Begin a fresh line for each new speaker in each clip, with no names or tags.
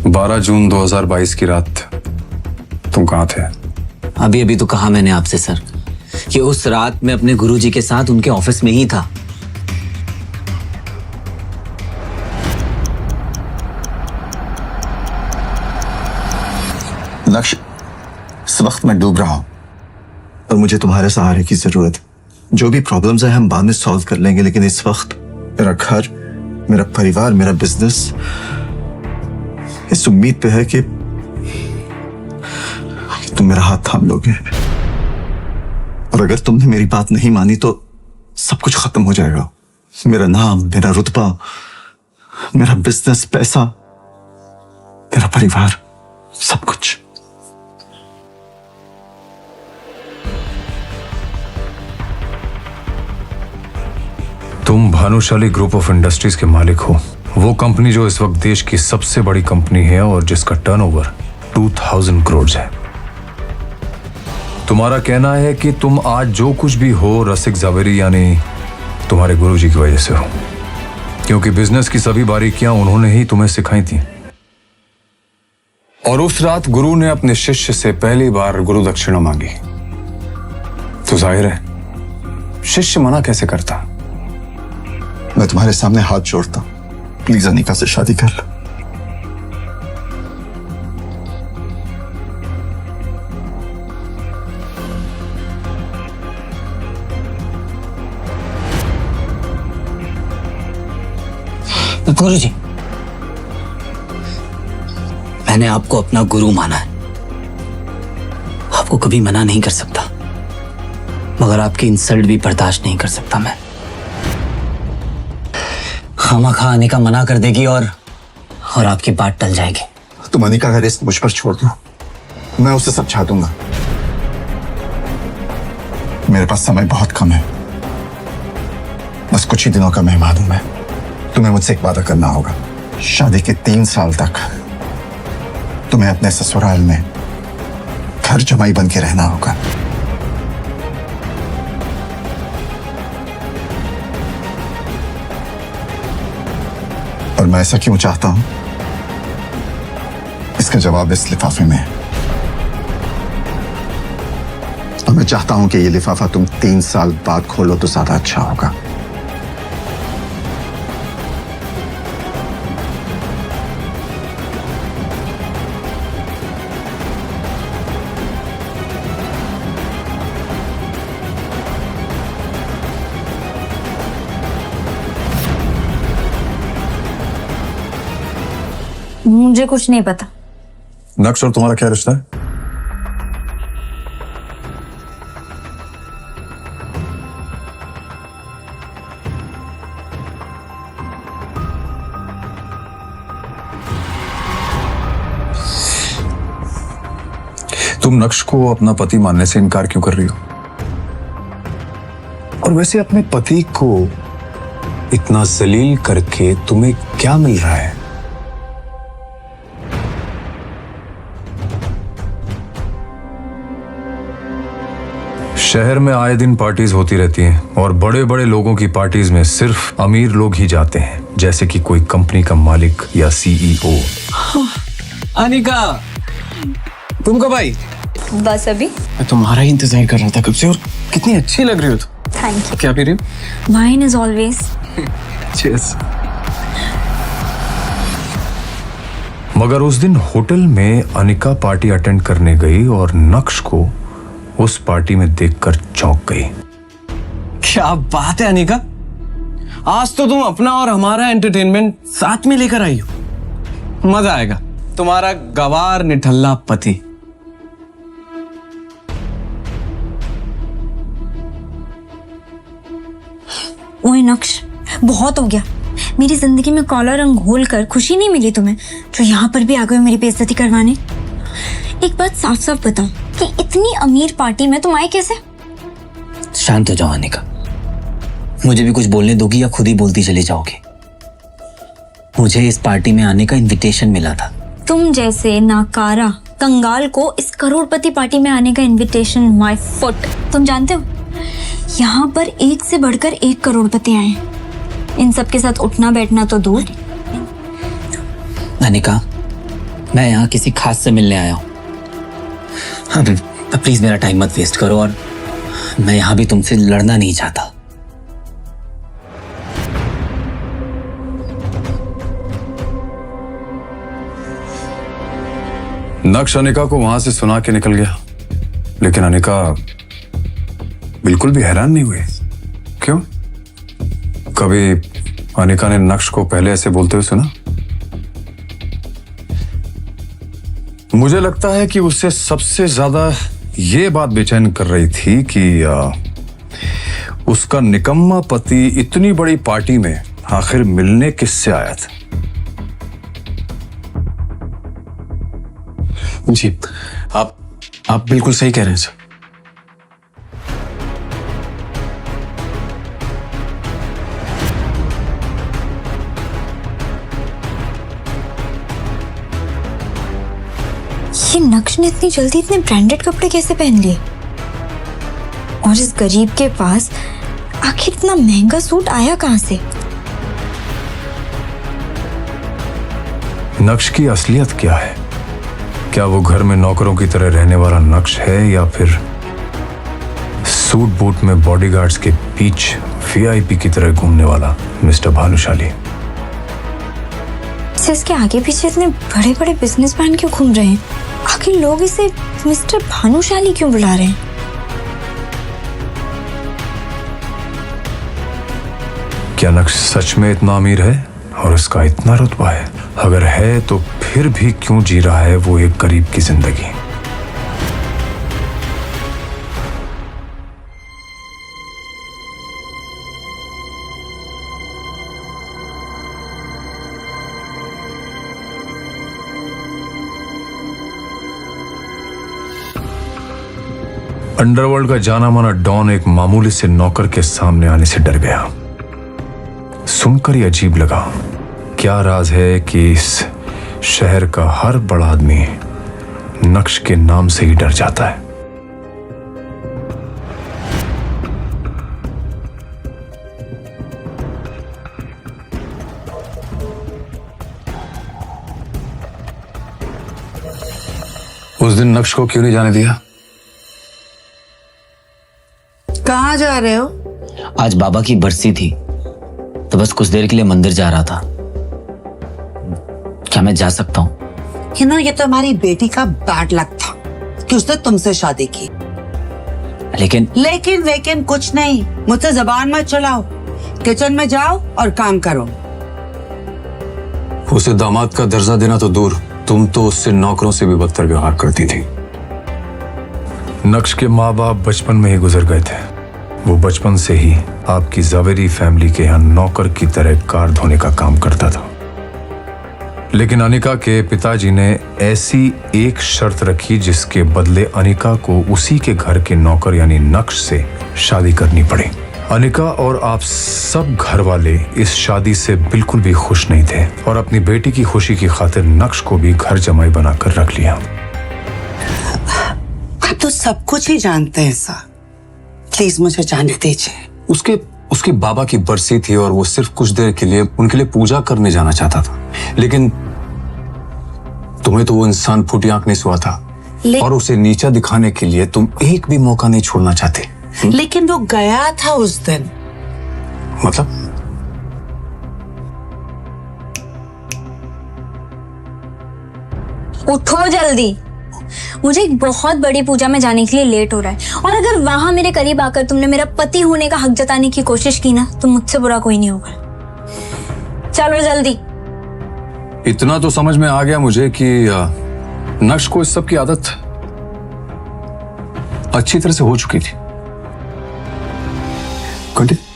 12 जून 2022 की रात तुम कहाँ थे?
अभी अभी तो कहा मैंने आपसे सर कि उस रात मैं अपने गुरुजी के साथ उनके ऑफिस में ही था।
लक्ष्य, इस वक्त मैं डूब रहा हूं और मुझे तुम्हारे सहारे की जरूरत है। जो भी प्रॉब्लम्स है हम बाद में सॉल्व कर लेंगे, लेकिन इस वक्त मेरा घर, मेरा परिवार, मेरा बिजनेस इस उम्मीद पे है कि तुम मेरा हाथ थाम लोगे। और अगर तुमने मेरी बात नहीं मानी तो सब कुछ खत्म हो जाएगा। मेरा नाम, मेरा रुतबा, मेरा बिजनेस, पैसा, मेरा परिवार, सब कुछ।
तुम भानुशाली ग्रुप ऑफ इंडस्ट्रीज के मालिक हो, वो कंपनी जो इस वक्त देश की सबसे बड़ी कंपनी है और जिसका टर्नओवर 2000 करोड़ है। तुम्हारा कहना है कि तुम आज जो कुछ भी हो रसिक जावेरी यानी तुम्हारे गुरुजी की वजह से हो, क्योंकि बिजनेस की सभी बारीकियां उन्होंने ही तुम्हें सिखाई थी। और उस रात गुरु ने अपने शिष्य से पहली बार गुरु दक्षिणा मांगी, तो जाहिर है शिष्य मना कैसे करता।
मैं तुम्हारे सामने हाथ जोड़ता हूं, प्लीज अनिका से शादी कर लो।
गुरुजी, मैंने आपको अपना गुरु माना है, आपको कभी मना नहीं कर सकता, मगर आपकी इंसल्ट भी बर्दाश्त नहीं कर सकता मैं। खामखा अनिका मना कर देगी और आपकी बात टल जाएगी।
तुम अनिका का रिस्क मुझ पर छोड़ दो, मैं उसे समझा दूंगा। मेरे पास समय बहुत कम है, बस कुछ ही दिनों का मेहमान हूं मैं। तुम्हें मुझसे एक वादा करना होगा, शादी के 3 साल तक तुम्हें अपने ससुराल में घर जमाई बन के रहना होगा। और मैं ऐसा क्यों चाहता हूं, इसका जवाब इस लिफाफे में है। और मैं चाहता हूं कि ये लिफाफा तुम 3 साल बाद खोलो तो ज्यादा अच्छा होगा।
मुझे कुछ नहीं पता।
नक्श और तुम्हारा क्या रिश्ता है?
तुम नक्श को अपना पति मानने से इनकार क्यों कर रही हो? और वैसे अपने पति को इतना जलील करके तुम्हें क्या मिल रहा है? शहर में आए दिन पार्टीज होती रहती हैं और बड़े बड़े लोगों की पार्टीज में सिर्फ अमीर लोग ही जाते हैं, जैसे कि कोई कंपनी का मालिक या सीईओ।
अनिका, तुम कब आई?
बस अभी।
मैं तुम्हारा ही इंतजार कर रहा था कब से, और कितनी अच्छी लग रही हो तुम।
Thank you.
क्या पी रही हो?
Wine is always.
चीयर्स।
मगर उस दिन होटल में अनिका पार्टी अटेंड करने गई और नक्श को उस पार्टी में देखकर चौंक गई।
क्या बात है अनिका, आज तो तुम अपना और हमारा एंटरटेनमेंट साथ में लेकर आई हो। मजा आएगा। तुम्हारा गवार निठल्ला पति।
ओए नक्श, बहुत हो गया। मेरी जिंदगी में काला रंग घोल कर खुशी नहीं मिली तुम्हें, जो यहाँ पर भी आ गए हो मेरी बेइज्जती करवाने। एक बात साफ साफ बताओ कि इतनी अमीर पार्टी में तुम आए कैसे?
शांत हो जाओ अनिका, मुझे भी कुछ बोलने दोगी या खुद ही बोलती चली जाओगी? मुझे इस पार्टी में आने का इनविटेशन मिला था।
तुम जैसे नाकारा कंगाल को इस करोड़पति पार्टी में आने का इनविटेशन माय फुट। तुम जानते हो यहाँ पर एक से बढ़कर एक करोड़पति आए। इन सब के साथ उठना बैठना तो दूर।
अनिका,
मैं यहाँ किसी खास से मिलने आया हूँ। हाँ प्लीज मेरा टाइम मत वेस्ट करो, और मैं यहाँ भी तुमसे लड़ना नहीं चाहता।
नक्श अनिका को वहां से सुना के निकल गया, लेकिन अनिका बिल्कुल भी हैरान नहीं हुई। क्यों? कभी अनिका ने नक्श को पहले ऐसे बोलते हुए सुना? मुझे लगता है कि उससे सबसे ज्यादा ये बात बेचैन कर रही थी कि उसका निकम्मा पति इतनी बड़ी पार्टी में आखिर मिलने किससे आया था।
जी, आप बिल्कुल सही कह रहे हैं सर।
ये नक्श ने इतनी जल्दी इतने ब्रांडेड कपड़े कैसे पहन लिए? और इस गरीब के पास आखिर इतना महंगा सूट आया कहां से?
नक्श की असलियत क्या है? क्या वो घर में नौकरों की तरह रहने वाला नक्श है, या फिर सूट बूट में बॉडीगार्ड्स के बीच वीआईपी की तरह घूमने वाला मिस्टर भानुशाली?
इसके आगे पीछे इतने बड़े बड़े बिजनेसमैन क्यों घूम रहे हैं? आखिर लोग इसे मिस्टर भानुशाली क्यों बुला रहे हैं?
क्या नक्श सच में इतना अमीर है और उसका इतना रुतबा है? अगर है तो फिर भी क्यों जी रहा है वो एक गरीब की जिंदगी? अंडरवर्ल्ड का जाना माना डॉन एक मामूली से नौकर के सामने आने से डर गया। सुनकर ही अजीब लगा। क्या राज है कि इस शहर का हर बड़ा आदमी नक्श के नाम से ही डर जाता है? उस दिन नक्श को क्यों नहीं जाने दिया?
कहाँ जा रहे हो?
आज बाबा की बरसी थी तो बस कुछ देर के लिए मंदिर जा रहा था। क्या मैं जा सकता हूँ?
ये तो हमारी बेटी का बैड लक था कि उसने तुमसे शादी की। लेकिन कुछ नहीं, मुझसे जबान मत चलाओ। किचन में जाओ और काम करो।
उसे दामाद का दर्जा देना तो दूर, तुम तो उससे नौकरों से भी बदतर व्यवहार करती थी। नक्श के माँ बाप बचपन में ही गुजर गए थे। वो बचपन से ही आपकी जवेरी फैमिली के यहाँ नौकर की तरह कार धोने का काम करता था। लेकिन अनिका के पिताजी ने ऐसी एक शर्त रखी जिसके बदले अनिका को उसी के घर के नौकर यानी नक्श से शादी करनी पड़ी। अनिका और आप सब घर वाले इस शादी से बिल्कुल भी खुश नहीं थे और अपनी बेटी की खुशी की खातिर नक्श को भी घर जमाई बनाकर रख लिया।
आप तो सब कुछ ही जानते हैं सर, प्लीज मुझे जाने दीजिए।
उसके बाबा की बरसी थी और वो सिर्फ कुछ देर के लिए उनके लिए पूजा करने जाना चाहता था, लेकिन तुम्हें तो वो इंसान फूटी आंख नहीं सुहा था और उसे नीचा दिखाने के लिए तुम एक भी मौका नहीं छोड़ना चाहते।
लेकिन वो गया था उस दिन।
मतलब?
उठो जल्दी, मुझे एक बहुत बड़ी पूजा में जाने के लिए लेट हो रहा है और अगर वहां मेरे करीब आकर तुमने मेरा पति होने का हक जताने की कोशिश की ना तो मुझसे बुरा कोई नहीं होगा। चलो जल्दी।
इतना तो समझ में आ गया मुझे कि नक्श को इस सब की आदत अच्छी तरह से हो चुकी थी। कंटिन्यू।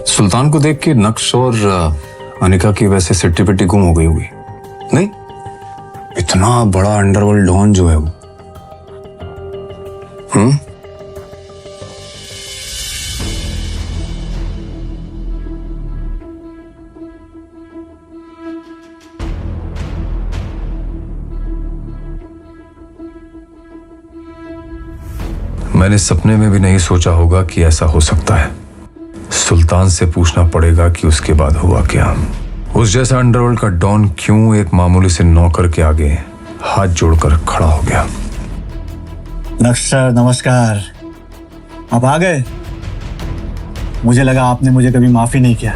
सुल्तान को देख के नक्श और अनिका की वैसे सिट्टी पिट्टी गुम हो गई होगी। नहीं, इतना बड़ा अंडरवर्ल्ड डॉन जो है वो, मैंने सपने में भी नहीं सोचा होगा कि ऐसा हो सकता है। सुल्तान से पूछना पड़ेगा कि उसके बाद हुआ क्या। उस जैसा अंडरवर्ल्ड का डॉन क्यों एक मामूली से नौकर के आगे हाथ जोड़कर खड़ा हो गया।
नक्श सर नमस्कार, आप आ गए। मुझे लगा आपने मुझे कभी माफी नहीं किया।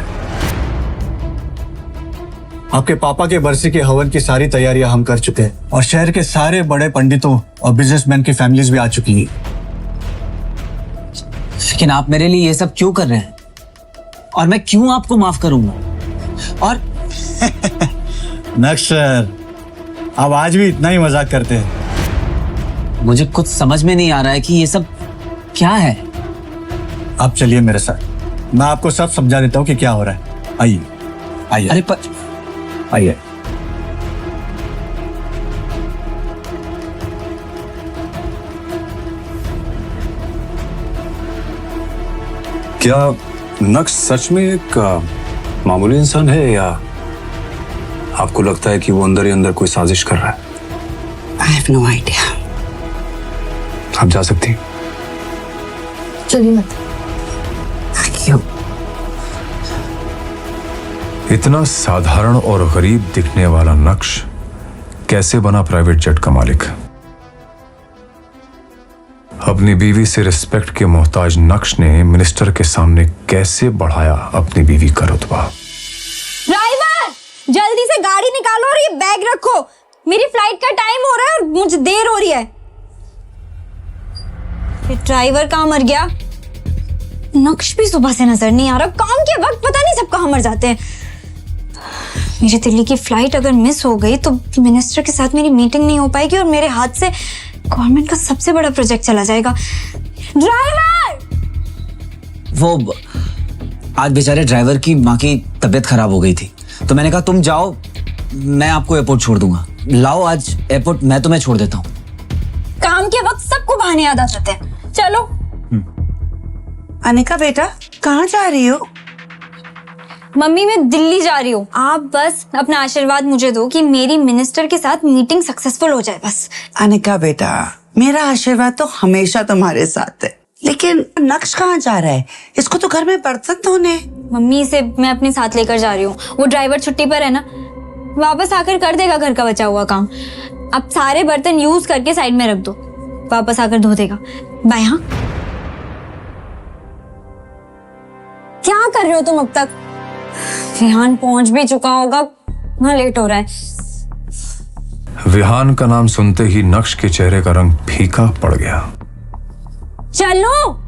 आपके पापा के बरसी के हवन की सारी तैयारियां हम कर चुके हैं और शहर के सारे बड़े पंडितों और बिजनेसमैन की फैमिलीज भी आ चुकी हैं।
लेकिन आप मेरे लिए ये सब क्यों कर रहे हैं और मैं क्यों आपको माफ करूंगा? और
नक्श सर, आप आज भी इतना ही मजाक करते हैं।
मुझे कुछ समझ में नहीं आ रहा है कि ये सब क्या है।
आप चलिए मेरे साथ, मैं आपको सब समझा देता हूँ कि क्या हो रहा है। आइए आइए
अरे पर
आइए।
क्या नक्श सच में एक मामूली इंसान है या आपको लगता है कि वो अंदर ही अंदर कोई साजिश कर रहा है?
I have no idea.
आप जा सकती हैं।
चलिए मत।
क्यों?
इतना साधारण और गरीब दिखने वाला नक्श कैसे बना प्राइवेट जेट का मालिक। अपनी बीवी से रिस्पेक्ट के मोहताज नक्श ने मिनिस्टर के सामने कैसे बढ़ाया अपनी बीवी का रुतबा।
ड्राइवर, जल्दी से गाड़ी निकालो और ये बैग रखो। मेरी फ्लाइट का टाइम हो रहा है और मुझे देर हो रही है। ये ड्राइवर कहाँ मर गया? नक्श भी सुबह से नजर नहीं आ रहा। काम के वक्त पता नहीं सब कहाँ मर जाते हैं। मेरी दिल्ली की फ्लाइट अगर मिस हो गई तो मिनिस्टर के साथ मेरी मीटिंग नहीं हो पाएगी और मेरे हाथ से गवर्नमेंट का सबसे बड़ा प्रोजेक्ट चला जाएगा। ड्राइवर!
वो आज बेचारे ड्राइवर की माँ की तबीयत खराब हो गई थी तो मैंने कहा तुम जाओ, मैं आपको एयरपोर्ट छोड़ दूंगा। लाओ आज एयरपोर्ट मैं तुम्हें छोड़ देता हूँ।
काम के वक्त सबको बहाने याद आ जाते हैं। चलो।
अनिका बेटा, कहाँ जा रही हो?
मम्मी मैं दिल्ली जा रही हूँ। आप बस अपना आशीर्वाद मुझे दो कि मेरी मिनिस्टर के साथ मीटिंग सक्सेसफुल हो जाए बस।
अनिका बेटा, मेरा आशीर्वाद तो हमेशा तुम्हारे साथ है, लेकिन नक्श कहाँ जा रहा है? इसको तो घर में बर्तन धोने।
मम्मी इसे मैं अपने साथ लेकर जा रही हूँ। वो ड्राइवर छुट्टी पर है ना, वापस आकर कर देगा घर का बचा हुआ काम। अब सारे बर्तन यूज करके साइड में रख दो, वापस आकर धो देगा। बाय। हाँ, क्या कर रहे हो तुम अब तक? विहान पहुंच भी चुका होगा, वहां लेट हो रहा है।
विहान का नाम सुनते ही नक्श के चेहरे का रंग फीका पड़ गया।
चलो।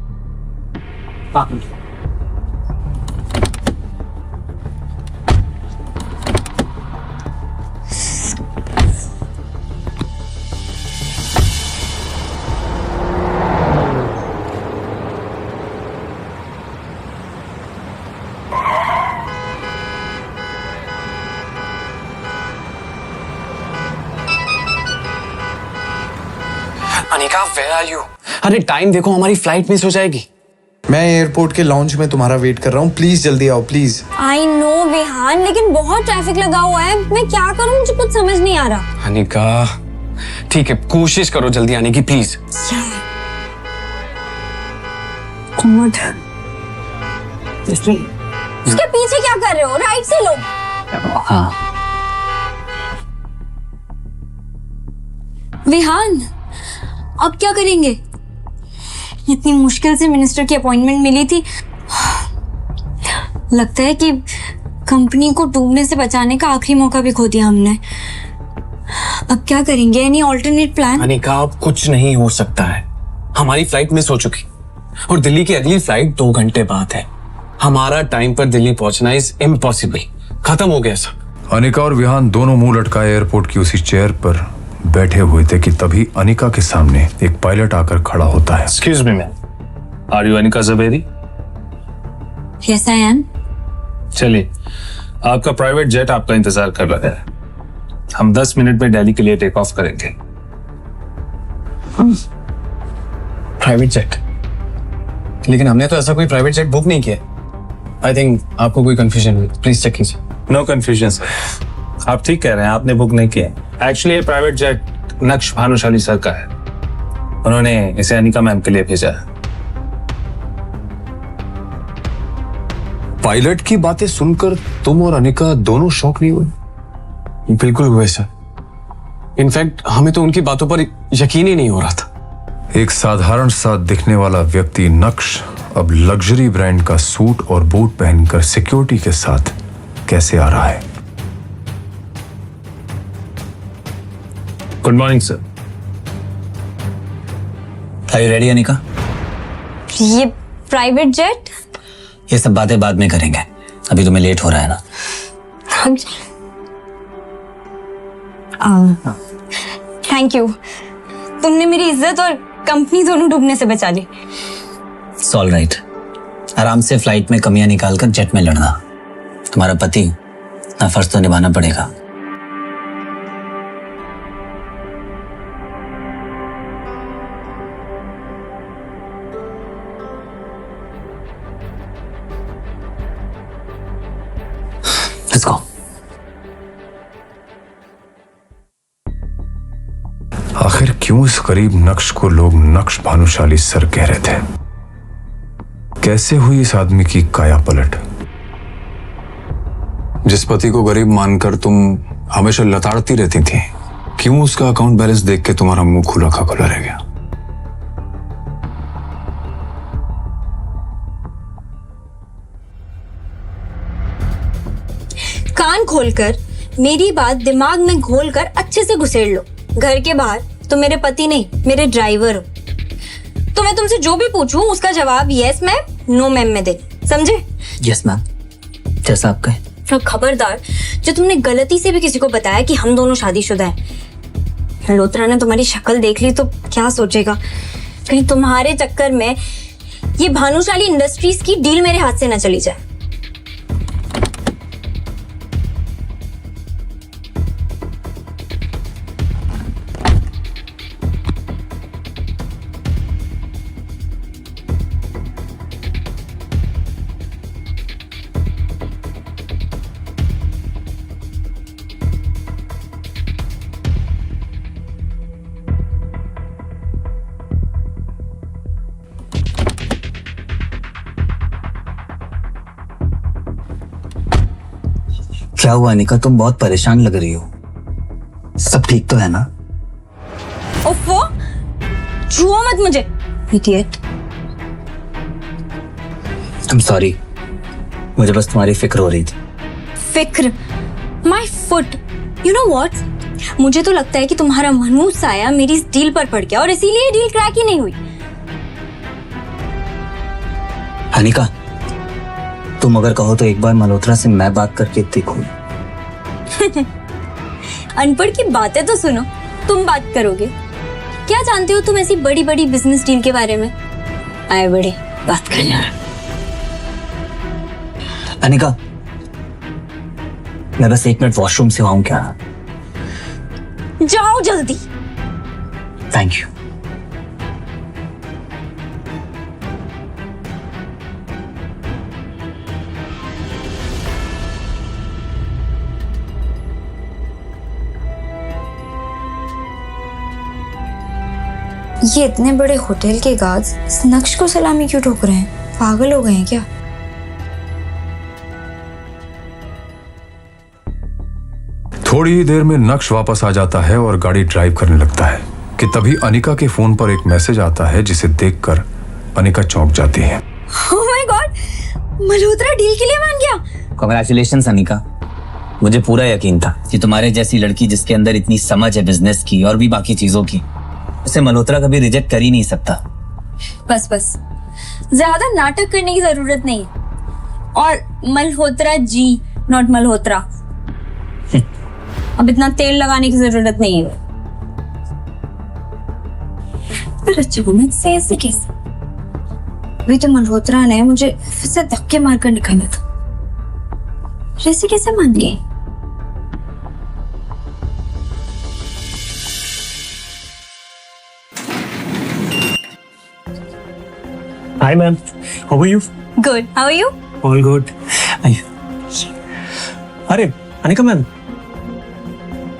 Anika, where are you? अरे टाइम देखो, हमारी फ्लाइट मिस हो जाएगी।
मैं एयरपोर्ट के लॉन्च में तुम्हारा वेट कर रहा हूँ, प्लीज जल्दी आओ प्लीज।
आई नो विहान, लेकिन बहुत ट्रैफिक लगा हुआ है। मैं क्या करूं, मुझे कुछ समझ नहीं आ रहा।
अनिका ठीक है, कोशिश करो जल्दी आने की प्लीज।
उसके पीछे क्या कर रहे हो? राइट से लो।
हाँ
विहान, अब क्या करेंगे? इतनी मुश्किल से मिनिस्टर की अपॉइंटमेंट मिली थी। लगता है कि कंपनी को डूबने से बचाने का आखिरी मौका भी खो दिया हमने। अब क्या करेंगे? Any alternate plan?
अनिका, अब कुछ नहीं हो सकता है। हमारी फ्लाइट मिस हो चुकी और दिल्ली की अगली फ्लाइट 2 घंटे बाद है। हमारा टाइम पर दिल्ली पहुंचना इज इम्पॉसिबल। खत्म हो गया सब।
अनिका और विहान दोनों मुंह लटकाए एयरपोर्ट की उसी चेयर पर बैठे हुए थे कि तभी अनिका के सामने एक पायलट आकर खड़ा होता है।
Excuse me ma'am, are you Anika Javeri?
Yes I am.
चलिए, आपका प्राइवेट जेट आपका इंतजार कर रहा है। हम 10 मिनट में दिल्ली के लिए टेक ऑफ करेंगे।
Private jet? लेकिन हमने तो ऐसा कोई प्राइवेट जेट बुक नहीं किया। आई थिंक आपको कोई कंफ्यूजन हुई, प्लीज चेक कीजिए।
नो कंफ्यूजन सर, आप ठीक कह रहे हैं, आपने बुक नहीं किया। एक्चुअली ये प्राइवेट जेट नक्श भानुशाली सर का है
उन्होंने इसे अनिका मैम के लिए भेजा है।
पायलट की बातें सुनकर तुम और अनिका दोनों शॉक नहीं हुए?
बिल्कुल हुए सर। इनफैक्ट हमें तो उनकी बातों पर यकीन ही नहीं हो रहा था।
एक साधारण सा दिखने वाला व्यक्ति नक्श अब लग्जरी ब्रांड का सूट और बूट पहनकर सिक्योरिटी के साथ कैसे आ रहा है?
Good morning sir.
Are you ready Anika?
ये प्राइवेट जेट?
ये सब बातें बाद में करेंगे, अभी तुम्हें लेट हो रहा है ना।
थैंक यू, तुमने मेरी इज्जत और कंपनी दोनों डूबने से बचा ली।
इट्स ऑल राइट, आराम से फ्लाइट में कमियां निकालकर जेट में लड़ना। तुम्हारा पति ना, फर्ज तो निभाना पड़ेगा। Let's go.
आखिर क्यों इस गरीब नक्श को लोग नक्श भानुशाली सर कह रहे थे? कैसे हुई इस आदमी की काया पलट?
जिस पति को गरीब मानकर तुम हमेशा लताड़ती रहती थी, क्यों उसका अकाउंट बैलेंस देख के तुम्हारा मुंह खुला का खुला रह गया?
कान खोलकर मेरी बात दिमाग में घोलकर अच्छे से घुसेड़ लो। घर के बाहर तुम मेरे पति नहीं, मेरे ड्राइवर हो। तो मैं तुमसे जो भी पूछूं उसका जवाब यस मैम, नो मैम में दे, समझे?
यस मैम, जैसा आप कहें।
और खबरदार, जो तुमने गलती से भी किसी को बताया कि हम दोनों शादीशुदा हैं, मल्होत्रा ने तुम्हारी शक्ल देख ली तो क्या सोचेगा? कहीं तुम्हारे चक्कर में ये भानुशाली इंडस्ट्रीज की डील मेरे हाथ से न चली जाए।
क्या हुआ अनिका, तुम बहुत परेशान लग रही हो। सब ठीक तो है ना?
ओफो, छुओ मत मुझे, इडियट।
I'm sorry, मुझे बस तुम्हारी फिक्र हो रही थी।
फिक्र? My foot. You know what, मुझे तो लगता है कि तुम्हारा मनहूस साया मेरी इस डील पर पड़ गया और इसीलिए डील क्रैक ही नहीं हुई।
अनिका, तुम अगर कहो तो एक बार मल्होत्रा से मैं बात करके देखूं।
अनपढ़ की बातें तो सुनो, तुम बात करोगे? क्या जानते हो तुम ऐसी बड़ी बड़ी बिजनेस डील के बारे में? आए बड़े, बात कर यार।
अनिका, मैं बस 1 मिनट वॉशरूम से आऊं क्या?
जाओ जल्दी।
Thank you.
ये इतने बड़े होटल के गार्ड्स इस नक्श को सलामी क्यों ठोक रहे हैं? पागल हो गए हैं क्या?
थोड़ी ही देर में नक्श वापस आ जाता है और गाड़ी ड्राइव करने लगता है कि तभी अनिका के फोन पर एक मैसेज आता है जिसे देखकर अनिका चौंक जाती है।
Oh my God, Malhotra deal के लिए मान गया।
कांग्रेचुलेशंस अनिका, मुझे पूरा यकीन था कि तुम्हारे जैसी लड़की जिसके अंदर इतनी समझ है बिजनेस की और भी बाकी चीजों की, उसे मल्होत्रा कभी रिजेक्ट कर ही नहीं सकता।
बस बस, ज्यादा नाटक करने की जरूरत नहीं है। और मल्होत्रा जी, नॉट मल्होत्रा। अब इतना तेल लगाने की जरूरत नहीं है। पर अचानक से ऐसे कैसे? अभी तो मल्होत्रा ने मुझे फिर से धक्के मारकर निकाला था, ऐसे कैसे मान गई?
Hi ma'am, how are you?
Good. How are you?
All good. अरे अनिका मैम,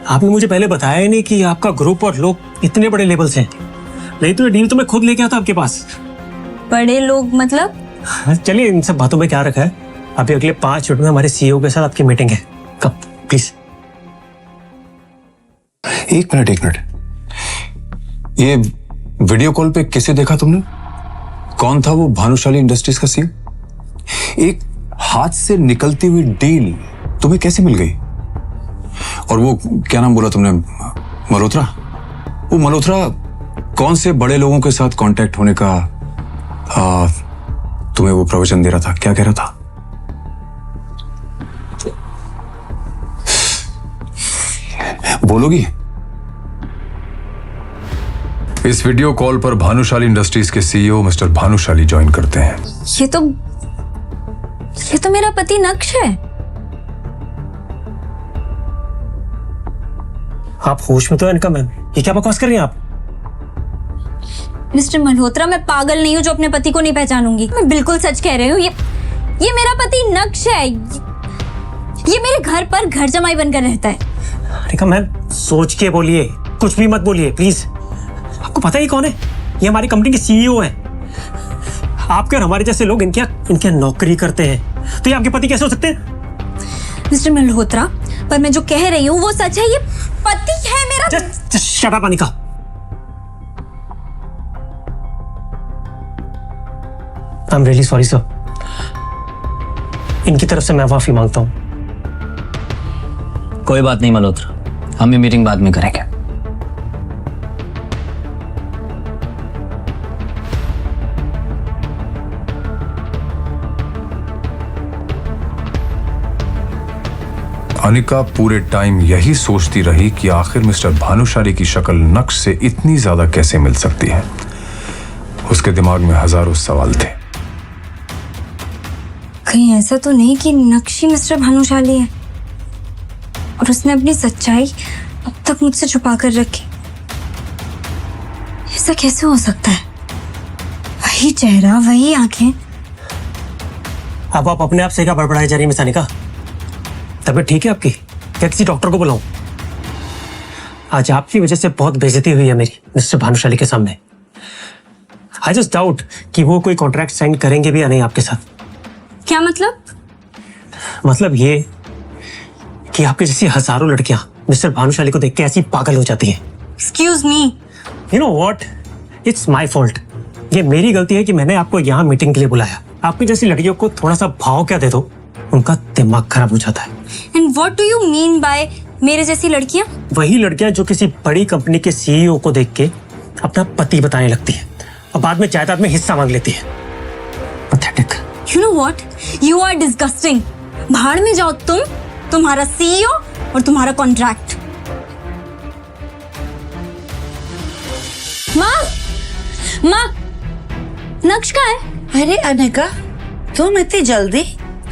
आपने मुझे पहले बताया ही नहीं कि आपका ग्रुप और लोग इतने बड़े लेवल से हैं।
नहीं तो ये डील तो मैं खुद लेके आता आपके पास।
बड़े लोग मतलब?
चलिए इन सब बातों में क्या रखा है, अभी अगले 5 मिनट में हमारे सीईओ के साथ आपकी मीटिंग है। कब प्लीज।
एक मिनट, ये वीडियो कॉल पे किसे देखा तुमने? कौन था वो भानुशाली इंडस्ट्रीज का सीईओ? एक हाथ से निकलती हुई डील तुम्हें कैसे मिल गई? और वो क्या नाम बोला तुमने, मल्होत्रा? वो मल्होत्रा कौन से बड़े लोगों के साथ कांटेक्ट होने का तुम्हें वो प्रवचन दे रहा था, क्या कह रहा था? बोलोगी?
इस वीडियो कॉल पर भानुशाली इंडस्ट्रीज के सीईओ मिस्टर भानुशाली ज्वाइन करते हैं।
ये तो मेरा पति नक्श है।
आप होश में तो है इनका मैम, ये क्या बकवास कर रही हैं आप?
मिस्टर मल्होत्रा, मैं पागल नहीं हूँ जो अपने पति को नहीं पहचानूंगी। मैं बिल्कुल सच कह रही हूँ। ये मेरा पति नक्श है। ये मेरे घर पर घर जमाई बनकर रहता है।
अनिका मैम, सोच के बोलिए, कुछ भी मत बोलिए प्लीज। आपको पता ही कौन है? ये हमारी कंपनी के सीईओ है। आपके और हमारे जैसे लोग इनके नौकरी करते हैं, तो ये आपके पति कैसे हो सकते हैं?
मिस्टर मल्होत्रा, पर मैं जो कह रही हूँ वो सच है। ये पति है मेरा।
Just shut up, Anika. I'm really sorry, sir. इनकी तरफ से मैं माफी मांगता हूँ।
कोई बात नहीं मल्होत्रा, हम ये मीटिंग बाद में करेंगे।
अनिका पूरे टाइम यही सोचती रही कि आखिर मिस्टर भानुशाली की शक्ल नक्श से इतनी ज्यादा कैसे मिल सकती है। उसके दिमाग में हजारों सवाल थे।
कहीं ऐसा तो नहीं कि नक्श ही मिस्टर भानुशाली है और उसने अपनी सच्चाई अब तक मुझसे छुपा कर रखी। ऐसा कैसे हो सकता है? वही चेहरा, वही आंखें।
अब आप अपने आप से क्या बड़बड़ाई जा रही है मिस अनिका? तबीयत ठीक है आपकी? क्या किसी डॉक्टर को बुलाऊं? आज आपकी वजह से बहुत बेइज्जती हुई है मेरी मिस्टर भानुशाली के सामने। आई जस्ट डाउट कि वो कोई कॉन्ट्रैक्ट साइन करेंगे भी या नहीं आपके साथ।
क्या मतलब?
मतलब ये कि आपके जैसी हजारों लड़कियां मिस्टर भानुशाली को देख के ऐसी पागल हो जाती हैं।
Excuse me.
You know what, it's my fault. ये मेरी गलती है कि मैंने आपको यहाँ मीटिंग के लिए बुलाया। आपकी जैसी लड़कियों को थोड़ा सा भाव क्या दे दो, उनका दिमाग खराब हो जाता है।
And what do you mean by मेरे जैसी लड़कियां?
वही लड़कियां जो किसी बड़ी कंपनी के सीईओ को देख के अपना पति बताने लगती है और बाद में जायदाद में हिस्सा मांग लेती है। Pathetic.
You know what, you are disgusting. भाड़ में जाओ तुम, तुम्हारा सीईओ और तुम्हारा कॉन्ट्रैक्ट। माँ, नक्श कहाँ है?
अरे अनिका, तुम इतनी जल्दी?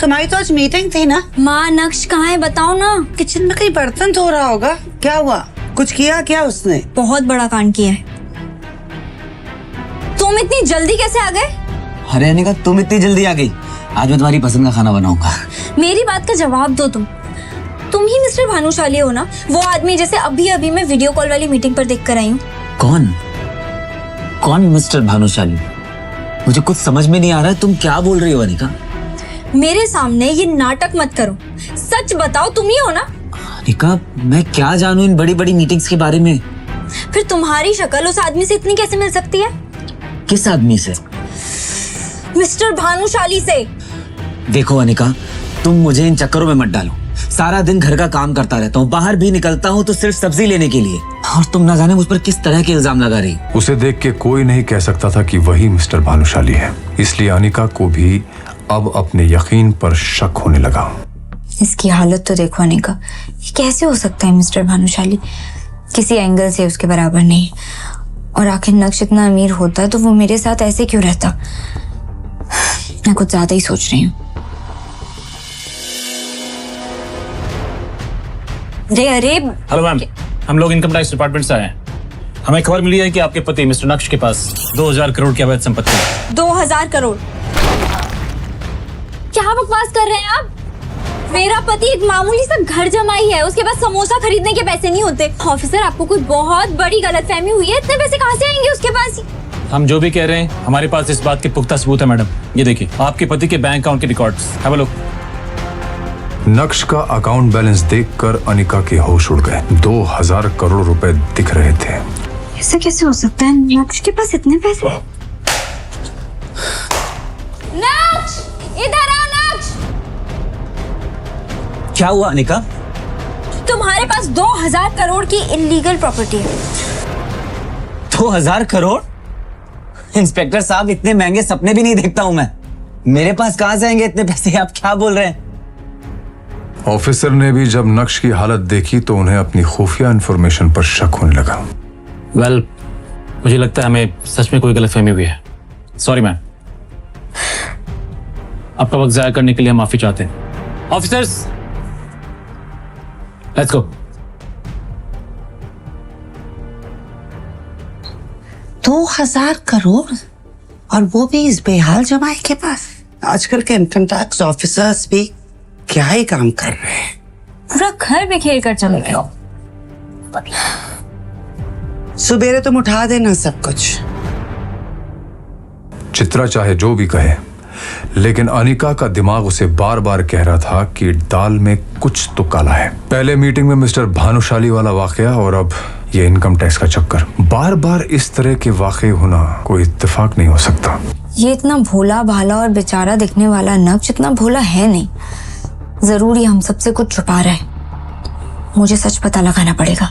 तुम्हारी तो आज मीटिंग थी ना?
माँ, नक्श कहाँ है बताओ ना।
किचन में कहीं बर्तन धो रहा होगा। क्या हुआ? कुछ किया क्या उसने?
बहुत बड़ा कांड किया है। तुम इतनी जल्दी कैसे आ गए?
अरे अनिका, तुम इतनी जल्दी आ गई? आज मैं तुम्हारी पसंद का खाना बनाऊंगा।
मेरी बात का जवाब दो। तुम ही मिस्टर भानुशाली हो ना? वो आदमी जैसे अभी मैं वीडियो कॉल वाली मीटिंग पर देख कर आई हूँ।
कौन मिस्टर भानुशाली? मुझे कुछ समझ में नहीं आ रहा है, तुम क्या बोल रही हो अनिका?
मेरे सामने ये नाटक मत करो, सच बताओ, तुम ही हो ना?
अनिका, मैं क्या जानूं इन बड़ी बड़ी मीटिंग्स के बारे में।
फिर तुम्हारी शक्ल उस आदमी से इतनी कैसे मिल सकती है?
किस आदमी से?
मिस्टर भानुशाली से।
देखो अनिका, तुम मुझे इन चक्करों में मत डालो। सारा दिन घर का काम करता रहता हूँ, बाहर भी निकलता हूँ तो सिर्फ सब्जी लेने के लिए, और तुम ना जाने मुझ पर किस तरह के इल्जाम लगा रही।
उसे देख के कोई नहीं कह सकता था कि वही मिस्टर भानुशाली है, इसलिए अनिका को भी अब अपने यकीन पर शक होने लगा।
इसकी हालत तो देखो अनिका, ये कैसे हो सकता है मिस्टर भानुशाली? किसी एंगल से उसके बराबर नहीं। और आखिर नक्श इतना अमीर होता तो वो मेरे साथ ऐसे क्यों रहता? मैं कुछ ज्यादा ही सोच रही हूँ। अरे
हेलो मैम, हम लोग इनकम टैक्स डिपार्टमेंट से आए हैं। हमें खबर मिली है कि आपके पति मिस्टर नक्श के पास 2000 करोड़ की अवैध संपत्ति है।
2000 करोड़? क्या बकवास कर रहे हैं आप? मेरा पति एक मामूली सा घर जमाई है, उसके पास समोसा खरीदने के पैसे नहीं होते। ऑफिसर, आपको कोई बहुत बड़ी गलतफहमी हुई है। इतने पैसे कहाँ से आएंगे उसके पास?
हम जो भी कह रहे हैं हमारे पास इस बात के पुख्ता सबूत है मैडम। ये देखिए आपके पति के बैंक अकाउंट के रिकॉर्ड्स। Have a look.
नक्श का अकाउंट बैलेंस देखकर अनिका के होश उड़ गए। 2000 करोड़ रुपए दिख रहे थे।
ऐसा कैसे हो सकता है? नक्श के पास इतने पैसे? नक्श, इधर आ नक्श।
क्या हुआ अनिका?
तुम्हारे पास 2000 करोड़ की इलीगल प्रॉपर्टी है।
2000 करोड़? इंस्पेक्टर साहब, इतने महंगे सपने भी नहीं देखता हूं मैं। मेरे पास कहां से आएंगे इतने पैसे? आप क्या बोल रहे हैं?
ऑफिसर ने भी जब नक्श की हालत देखी तो उन्हें अपनी खुफिया इंफॉर्मेशन पर शक होने लगा।
वेल, मुझे लगता है हमें सच में कोई गलतफहमी हुई है। Sorry ma'am. आपका वक्त जाया करने के लिए हम माफी चाहते हैं। Officers, let's go.
2000 करोड़, और वो भी इस बेहाल जमाई के पास। आजकल के इनकम टैक्स ऑफिसर्स भी क्या ही काम कर रहे हैं।
पूरा घर बिखेर कर चले गए।
सुबेरे तुम उठा देना सब कुछ।
चित्रा चाहे जो भी कहे, लेकिन अनिका का दिमाग उसे बार बार कह रहा था कि दाल में कुछ तो काला है। पहले मीटिंग में मिस्टर भानुशाली वाला वाकया और अब ये इनकम टैक्स का चक्कर। बार बार इस तरह के वाकये होना कोई इत्तेफाक नहीं हो सकता।
ये इतना भोला भाला और बेचारा दिखने वाला नक्श इतना भोला है नहीं। जरूर ये हम सबसे कुछ छुपा रहा है। मुझे सच पता लगाना पड़ेगा।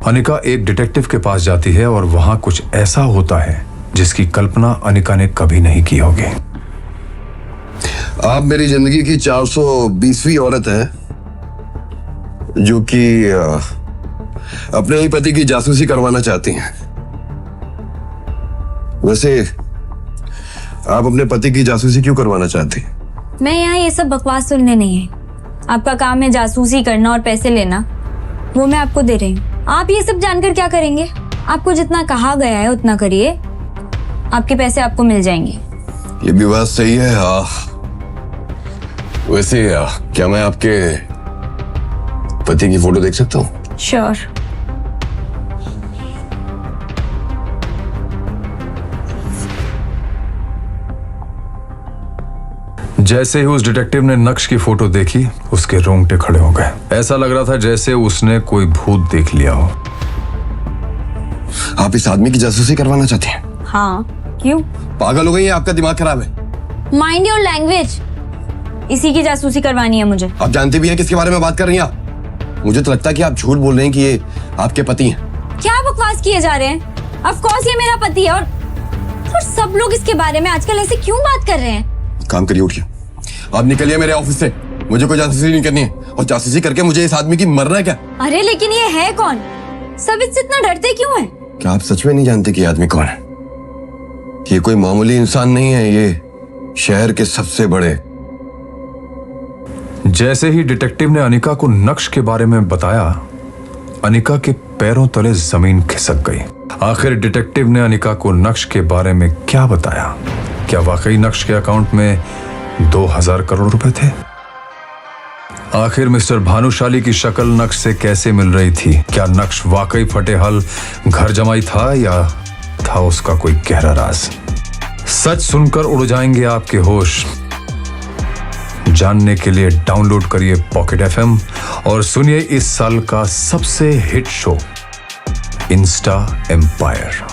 अनिका एक डिटेक्टिव के पास जाती है और वहां कुछ ऐसा होता है जिसकी कल्पना अनिका ने कभी नहीं की होगी।
आप मेरी जिंदगी की 420वीं औरत है जो कि अपने ही पति की जासूसी करवाना चाहती हैं। वैसे आप अपने पति की जासूसी क्यों करवाना चाहती हैं?
मैं यहाँ ये सब बकवास सुनने नहीं है। आपका काम है जासूसी करना और पैसे लेना, वो मैं आपको दे रही हूँ। आप ये सब जानकर क्या करेंगे? आपको जितना कहा गया है उतना करिए, आपके पैसे आपको मिल जाएंगे।
ये भी बात सही है। वैसे क्या मैं आपके पति की फोटो देख सकता हूँ?
श्योर।
जैसे ही उस डिटेक्टिव ने नक्श की फोटो देखी, उसके रोंगटे खड़े हो गए। ऐसा लग रहा था जैसे उसने कोई भूत देख लिया हो।
आप इस आदमी की जासूसी करवाना चाहती हैं?
हाँ, क्यों?
पागल हो गई हैं? आपका दिमाग खराब है।
Mind your language. इसी की जासूसी करवानी है मुझे।
आप जानते भी हैं किसके बारे में बात कर रही हैं आप? मुझे तो लगता है कि आप झूठ बोल रहे हैं कि ये आपके पति हैं।
क्या बकवास किए जा रहे हैं? ऑफ कोर्स ये मेरा पति है और सब लोग इसके बारे में आजकल ऐसे क्यों बात कर रहे हैं?
काम करिए, उठिए। आप निकलिए मेरे ऑफिस से। मुझे कोई जासूसी नहीं करनी है, और जासूसी करके मुझे इस आदमी की मरना है क्या?
अरे लेकिन ये है कौन? सब इससे इतना डरते क्यों हैं?
क्या आप सच में नहीं जानते कि ये आदमी कौन है? ये कोई मामूली इंसान नहीं है, ये शहर के सबसे बड़े।
जैसे ही डिटेक्टिव ने अनिका को नक्श के बारे में बताया, अनिका के पैरों तले जमीन खिसक गई। आखिर डिटेक्टिव ने अनिका को नक्श के बारे में क्या बताया? क्या वाकई नक्श के अकाउंट में 2000 करोड़ रुपए थे? आखिर मिस्टर भानुशाली की शक्ल नक्श से कैसे मिल रही थी? क्या नक्श वाकई फटेहल घर जमाई था या था उसका कोई गहरा राज? सच सुनकर उड़ जाएंगे आपके होश। जानने के लिए डाउनलोड करिए पॉकेट FM और सुनिए इस साल का सबसे हिट शो इंस्टा एम्पायर।